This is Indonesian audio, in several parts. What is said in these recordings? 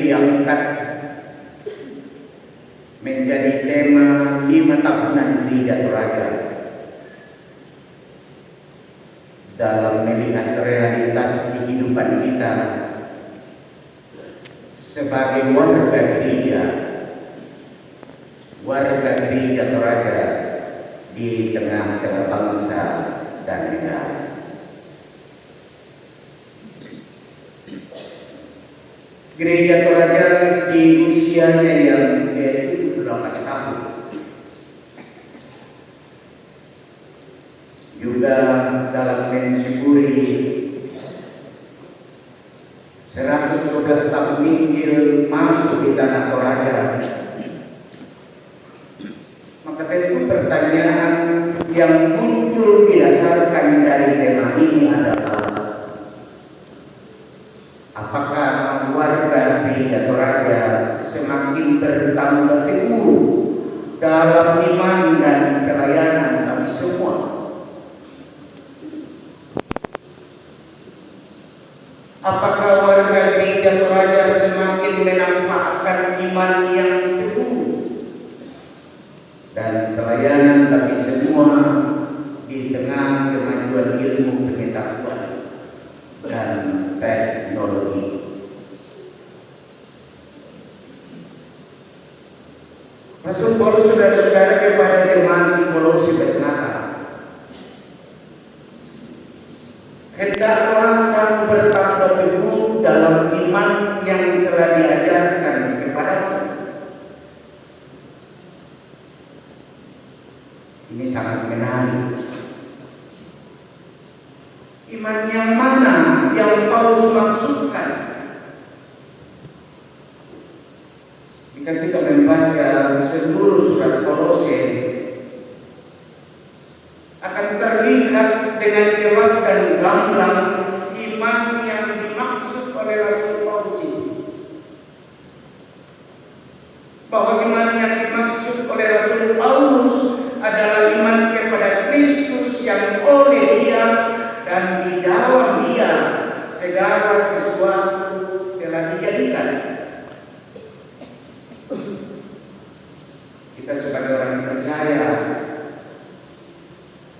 diangkat menjadi tema 5 tahunan Gereja Toraja dalam melihat realitas kehidupan kita sebagai warga gereja Toraja di tengah-tengah bangsa dan negara. Gereja Toraja di usianya yang ke-78 tahun juga dalam mensyukuri 112 tahun Injil masuk di tanah Toraja. Maka tentu pertanyaan yang muncul didasarkan dari tema ini adalah, apakah warga Gereja Toraja semakin bertambah teguh dalam iman dan pelayanan kami semua? Apakah warga Gereja Toraja semakin menampakkan iman yang teguh dan pelayanan kami semua di tengah kemajuan ilmu pengetahuan dan teknologi? Rasul Paulus, saudara-saudara, kepada jemaat di Kolose berkata, hendaklah kamu bertambah teguh dalam iman yang telah diajarkan kepadamu. Ini sangat menarik. Iman yang mana yang Paulus maksudkan? Jika kita membaca seluruh surat Kolose, akan terlihat dengan jelas dan gamblang iman yang dimaksud oleh Rasul Paulus ini. Bahwa iman yang dimaksud oleh Rasul Paulus adalah iman kepada Kristus yang oleh Dia dan di dalam Dia segala sesuatu telah dijadikan. Kita sebagai orang percaya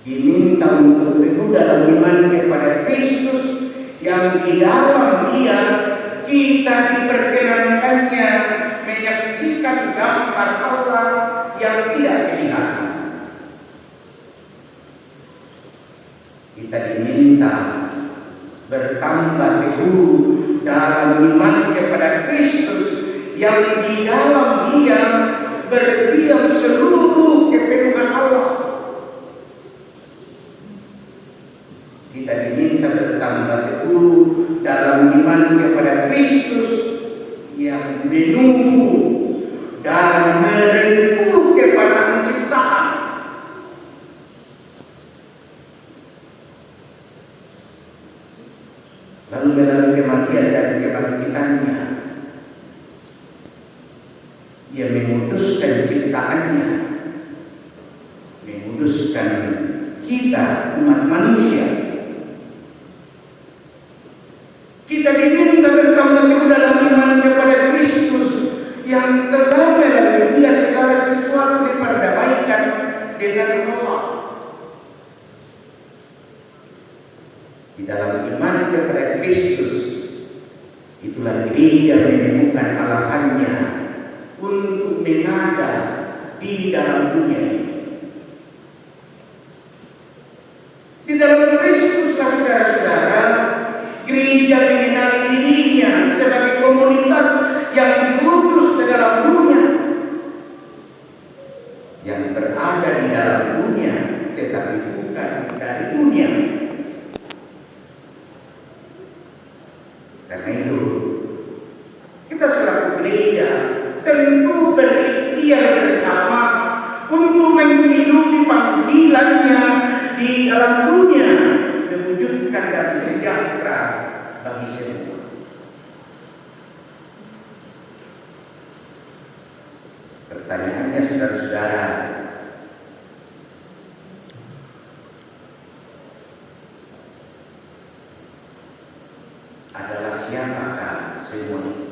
diminta untuk teguh dalam iman kepada Kristus yang di dalam Dia kita diperkenankannya menyaksikan gambar Allah yang tidak kelihatan. Kita diminta bertambah teguh dalam iman kepada Kristus yang di dalam Dia berdiam seluruh kepenuhan Allah. Kita diminta bertambah teguh dalam iman kepada Kristus yang menunggu dan merengkuh kepada penciptaan. Lalu melalui kematian dan kebangkitannya, Dia memutuskan ciptaannya, memutuskan kita umat manusia. Kita diminta bertambah teguh dalam iman kepada Kristus yang telah melalui Dia segala sesuatu diperdamaikan dengan Allah. Di dalam iman kepada Kristus, itulah Dia menemukan alasannya untuk mengada di dalam dunia ini. Di dalam Kristus, saudara-saudara, gereja mengenal dirinya sebagai komunitas yang diutus ke dalam dunia, yang berada di dalam dunia tetapi bukan dari dunia. Karena itu, kita selaku gereja tentu berikhtiar bersama untuk menghidupi panggilannya di dalam dunia, mewujudkan damai sejahtera bagi semua. Pertanyaannya, saudara-saudara, adalah siapakah semua itu?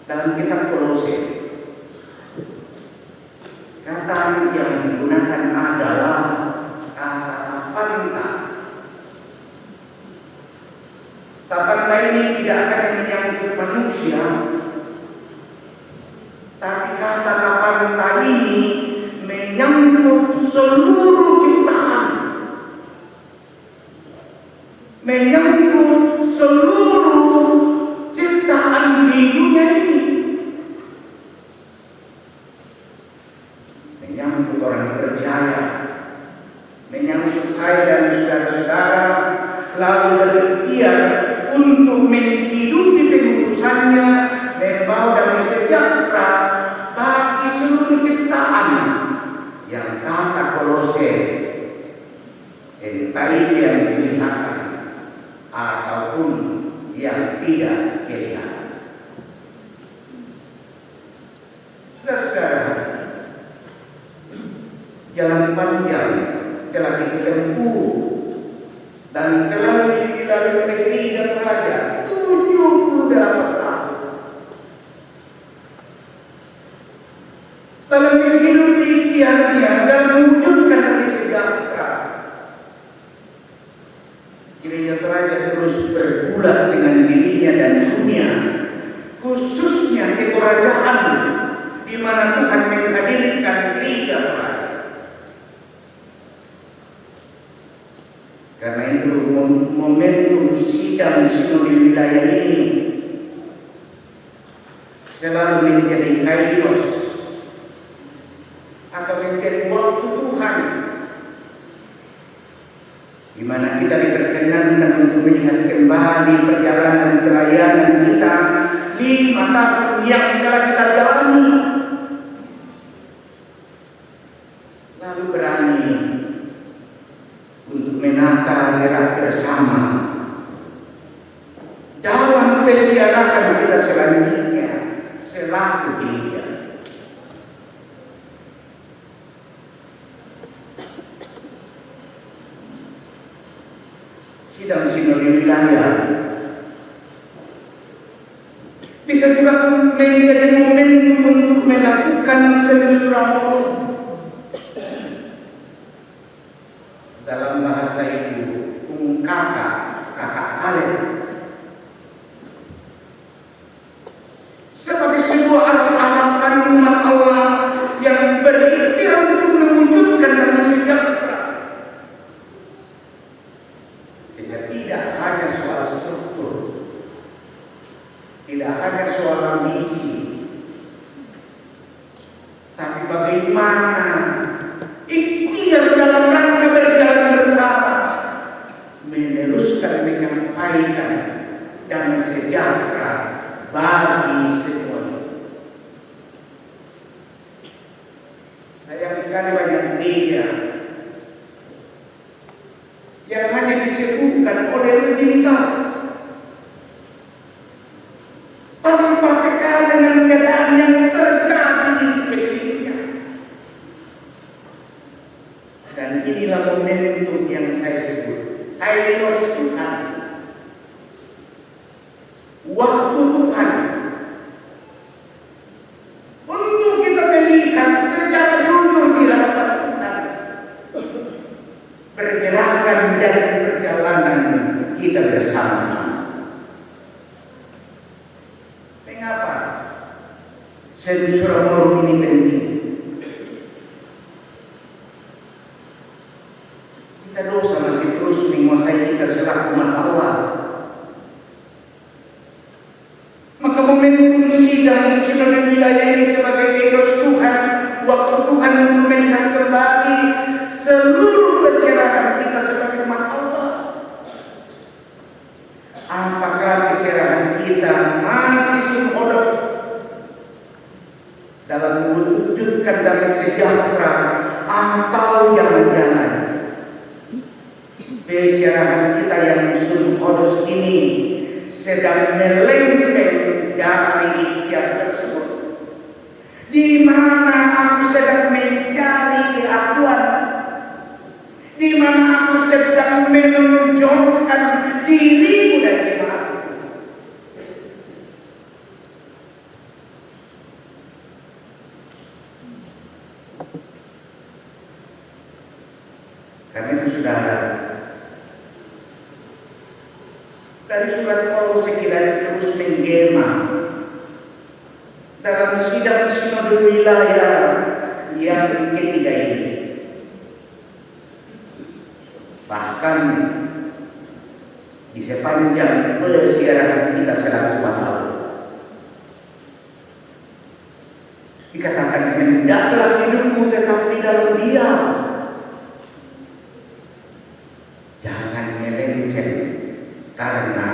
Dalam kitab Kolose, kata yang digunakan adalah kata tapanta. Tapanta ini tidak hanya menyangkut manusia, tapi kata tapanta ini menyangkut seluruh ciptaan, menyangkut seluruh ciptaan di dunia ini, menyangkut orang percaya, menyangkut saya dan saudara-saudara, lalu berikhtiar untuk menghidupi pengurusannya, membawa damai sejahtera bagi seluruh ciptaan yang kata Kolose, entah itu yang kelihatan ataupun yang tidak kelihatan. Saudara-saudara, jalan panjang telah ditempuh dan telah dilalui negeri dan raja 78 tahun dalam menghidupi ikhtiarnya dan mewujudkan damai sejahtera. Kiranya raja terus bergulat dengan dirinya dan dunia, khususnya di kerajaan di mana Tuhan menghadirkan gereja raja. Karena itu momentum sidang sinode wilayah ini selalu menjadi kairos atau menjadi waktu Tuhan di mana kita diperkenankan untuk melihat kembali perjalanan pelayanan kita 5 tahun yang telah kita jalani, lalu berani untuk menata gerak bersama dalam persiapan kita selanjutnya selaku gereja. Sidang sinode wilayah bisa juga menjadi momentum untuk melakukan silaturahmi. Dalam bahasa itu kakak kalian sebagai sebuah harapan umat Allah yang berikhtiar untuk mewujudkan damai sejahtera. Sehingga tidak hanya soal struktur, tidak hanya soal misi, tapi bagaimana ikhtiar dalam rangka berjalan bersama meneruskan menyampaikan damai sejahtera bagi semuanya. Sayang sekali banyak gereja yang hanya disebutkan oleh rutinitas tanpa peka dengan keadaan yang terjadi di sekelilingnya. Dan inilah momentum yang saya sebut kairos Tuhan, waktu Tuhan untuk kita melihat secara jujur di hadapan Tuhan pergerakan dan perjalanan kita bersama-sama. Mengapa sensuramorum ini penting? Kita dosa masih terus menguasai kita selaku umat Allah. Maka momentum sidang sinode wilayah ini sebagai kairos Tuhan, waktu Tuhan untuk melihat kembali seluruh keserahan kita sebagai umat Allah. Apakah keserahan kita masih sumhodok dalam mewujudkan damai sejahtera, atau jangan-jangan keserahan kita yang sumhodos ini sedang melenceng dari ikhtiar tersebut, di mana aku sedang mencari keakuan, di mana aku sedang menunjukkan diriku dan jemaatku. dari surat Paulus sekiranya terus menggema dalam sidang sinode wilayah yang ketiga ini. Bahkan di sepanjang persiaran kita selaku Bapak, dikatakan hendaklah hidupmu tetap di dalam Dia. Jangan melenceng, karena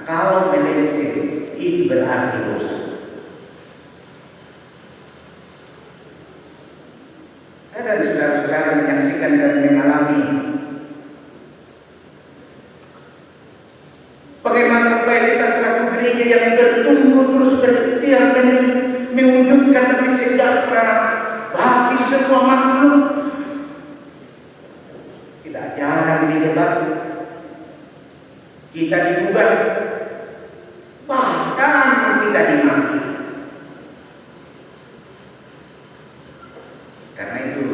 kalau melenceng itu berarti dosa. Saya dan saudara-saudara menyaksikan dan mengalami bagaimana upaya kita selaku gereja yang bertumbuh terus berikhtiar mewujudkan damai sejahtera bagi semua makhluk. Tidak jarang didebat, kita digugat, bahkan kita dimaki. Karena itu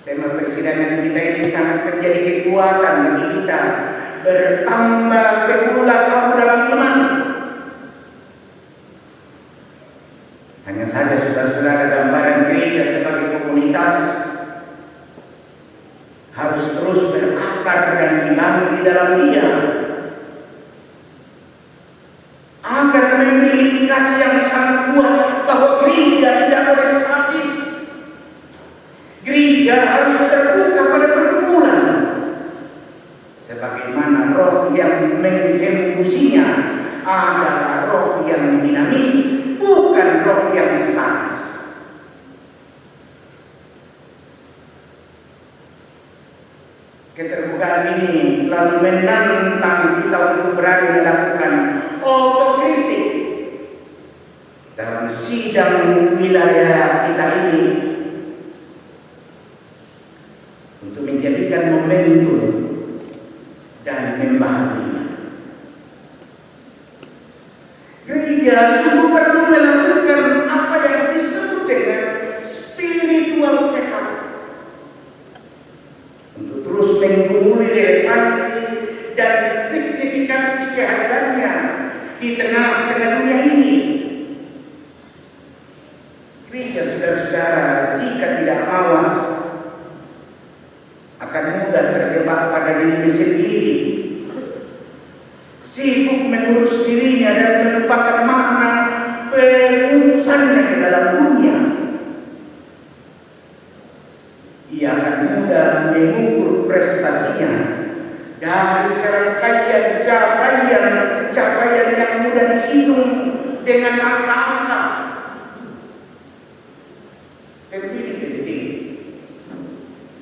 tema persidangan kita ini sangat menjadi kekuatan bagi kita bertambah berulang kamu dalam iman. Hanya saja saudara-saudara, gambaran gereja sebagai komunitas harus terus berakar dan dibangun di dalam Dia, agar memiliki indikasi yang sangat kuat bahwa gereja tidak boleh statis. Gereja harus terbuka pada pergumulan, sebagaimana roh yang mengembusinya adalah roh yang dinamis, bukan roh yang statis. Keterbukaan ini lalu menantang kita untuk berani melakukan otokritik dalam sidang wilayah kita ini, untuk menjadikan momentum dan membahagiakan. Gereja sungguh perlu melakukan apa yang disebut dengan spiritual check-up, untuk terus menggumuli relevansi dan signifikansi kehadirannya di tengah-tengah dunia ini. Gereja, saudara-saudara, jika tidak mawas, akan mudah terjebak pada dirinya sendiri, sibuk mengurus dirinya dan melupakan makna pengurusannya ke dalam dunia. Ia akan mudah mengukur prestasinya dari serangkaian capaian yang mudah dihitung dengan angka-angka. Ini penting.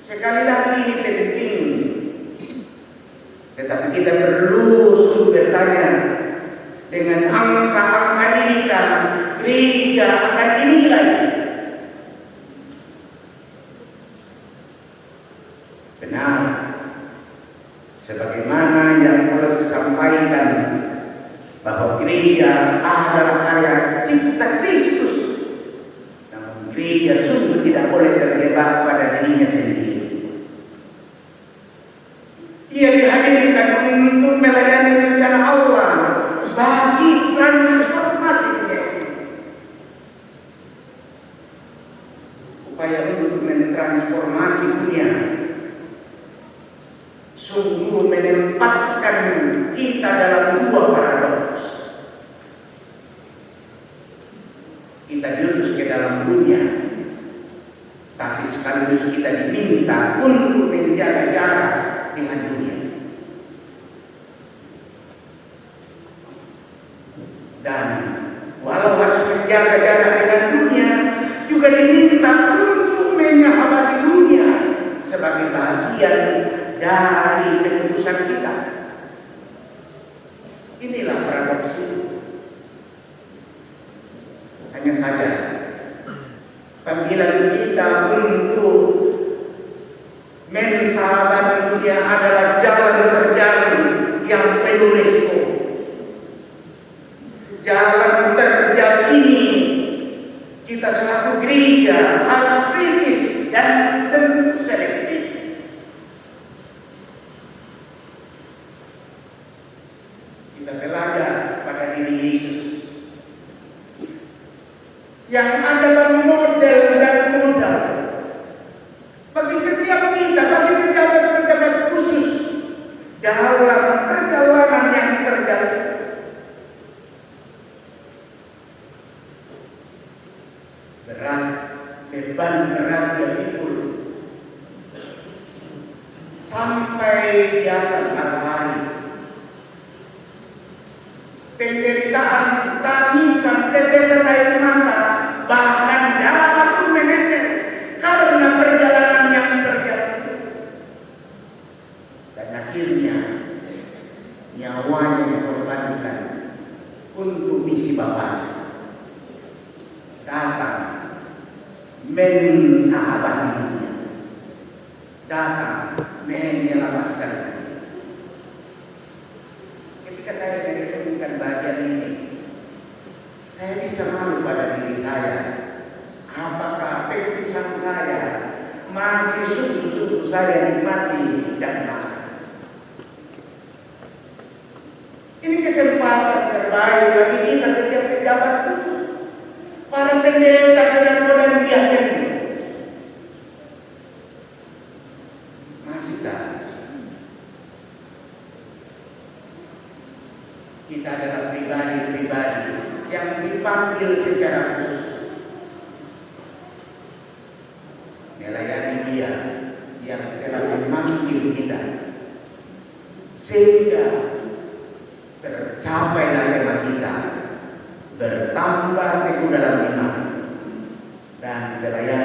Sekali lagi ini penting. Tetapi kita perlu sungguh bertanya, dengan angka-angka ini kan gereja akan dinilai. Benar, sebagaimana yang telah saya sampaikan, bahwa gereja adalah karya cipta Kristus. Namun gereja sungguh tidak boleh terjebak pada dirinya sendiri. Ia dihadirkan untuk melayani rencana Allah bagi transformasi dunia. Upaya untuk mentransformasi dunia sungguh menempatkan kita dalam dua paradoks. Kita diutus ke dalam dunia, tapi sekaligus kita diminta untuk menjaga jarak dengan dunia. Dan walau harus menjaga jarak dengan dunia, juga diminta untuk menyahabati dunia sebagai bagian dari keputusan kita. Inilah paradoks itu. Hanya saja panggilan kita untuk mensahabati dunia adalah jalan terjal yang penuh risiko. Jalan terjal ini kita selaku gereja harus kritis dan tentu selektif. Kita belajar pada diri Yesus yang adalah model dan modal bagi setiap kita, bagi pejabat-pejabat khusus dalam perjalanan yang terjadi. Berat, beban berat yang pikul sampai di atas hari. Penderitaan, tangisan, tetesan air mata, bahkan darah pun menetes karena perjalanan yang terjadi. Dan akhirnya nyawanya dikorbankan untuk misi Bapa. Datang mensahabatinya, datang menyelamatkan. Ketika saya menemukan bagian ini, saya bisa malu pada diri saya. Apakah keputusan saya masih sungguh-sungguh saya nikmati dan makan? Ini kesempatan terbaik bagi kita setiap pejabat khusus, para pendeta dan dan diaken. Masihkah kita adalah pribadi-pribadi yang dipanggil secara khusus melayani Dia yang telah memanggil kita, sehingga tercapailah tema kita, bertambah teguh dalam iman dan melayani